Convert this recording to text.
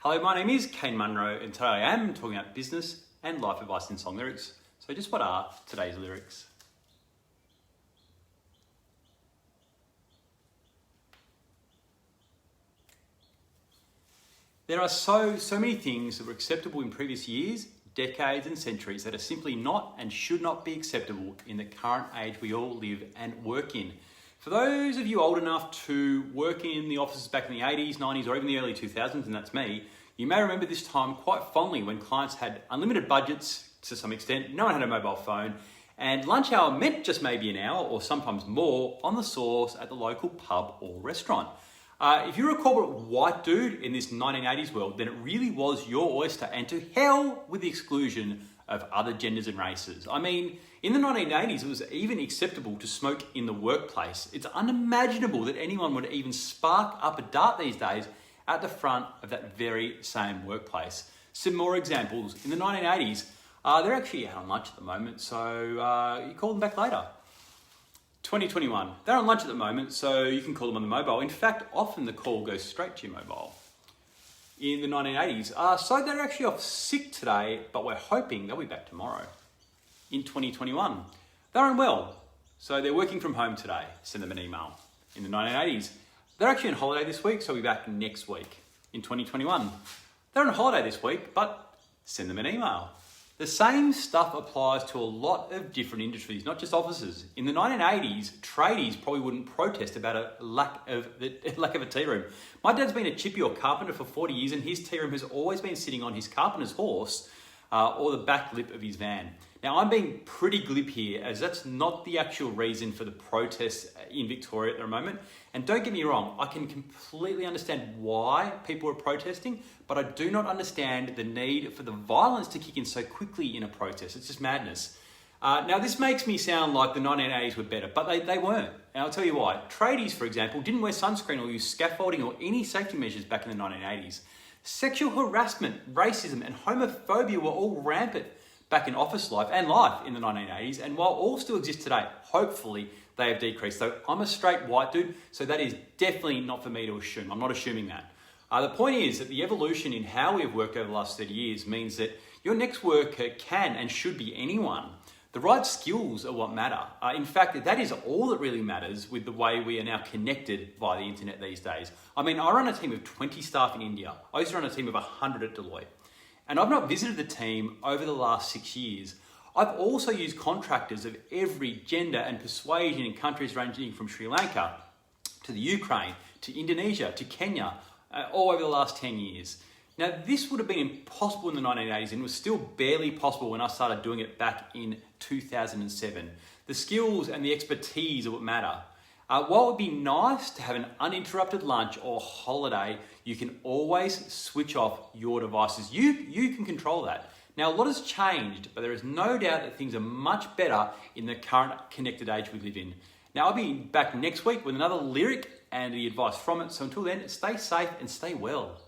Hello, my name is Kane Munro, and today I am talking about business and life advice in song lyrics. So just what are today's lyrics? There are so many things that were acceptable in previous years, decades and centuries that are simply not and should not be acceptable in the current age we all live and work in. For those of you old enough to work in the offices back in the 80s, 90s, or even the early 2000s, and that's me, you may remember this time quite fondly when clients had unlimited budgets to some extent, no one had a mobile phone, and lunch hour meant just maybe an hour or sometimes more on the sauce at the local pub or restaurant. If you're a corporate white dude in this 1980s world, then it really was your oyster, and to hell with the exclusion of other genders and races. I mean, in the 1980s, it was even acceptable to smoke in the workplace. It's unimaginable that anyone would even spark up a dart these days at the front of that very same workplace. Some more examples. In the 1980s, they're actually out on lunch at the moment, so you call them back later. 2021, they're on lunch at the moment, so you can call them on the mobile. In fact, often the call goes straight to your mobile. In the 1980s, so they're actually off sick today, but we're hoping they'll be back tomorrow. In 2021, they're unwell, so they're working from home today. Send them an email. In the 1980s, they're actually on holiday this week, so we'll be back next week. In 2021, they're on holiday this week, but send them an email. The same stuff applies to a lot of different industries, not just offices. In the 1980s, tradies probably wouldn't protest about a lack of a tea room. My dad's been a chippy or carpenter for 40 years, and his tea room has always been sitting on his carpenter's horse or the back lip of his van. Now, I'm being pretty glib here, as that's not the actual reason for the protests in Victoria at the moment. And don't get me wrong, I can completely understand why people are protesting, but I do not understand the need for the violence to kick in so quickly in a protest. It's just madness. Now, this makes me sound like the 1980s were better, but they weren't. And I'll tell you why. Tradies, for example, didn't wear sunscreen or use scaffolding or any safety measures back in the 1980s. Sexual harassment, racism, and homophobia were all rampant back in office life and life in the 1980s, and while all still exist today, hopefully they have decreased. So I'm a straight white dude, so that is definitely not for me to assume. I'm not assuming that. The point is that the evolution in how we have worked over the last 30 years means that your next worker can and should be anyone. The right skills are what matter. In fact, that is all that really matters with the way we are now connected via the internet these days. I mean, I run a team of 20 staff in India. I used to run a team of 100 at Deloitte. And I've not visited the team over the last 6 years. I've also used contractors of every gender and persuasion in countries ranging from Sri Lanka to the Ukraine, to Indonesia, to Kenya, all over the last 10 years. Now, this would have been impossible in the 1980s and was still barely possible when I started doing it back in 2007. The skills and the expertise are what matter. While it would be nice to have an uninterrupted lunch or holiday, you can always switch off your devices. You can control that. Now, a lot has changed, but there is no doubt that things are much better in the current connected age we live in. Now, I'll be back next week with another lyric and the advice from it. So until then, stay safe and stay well.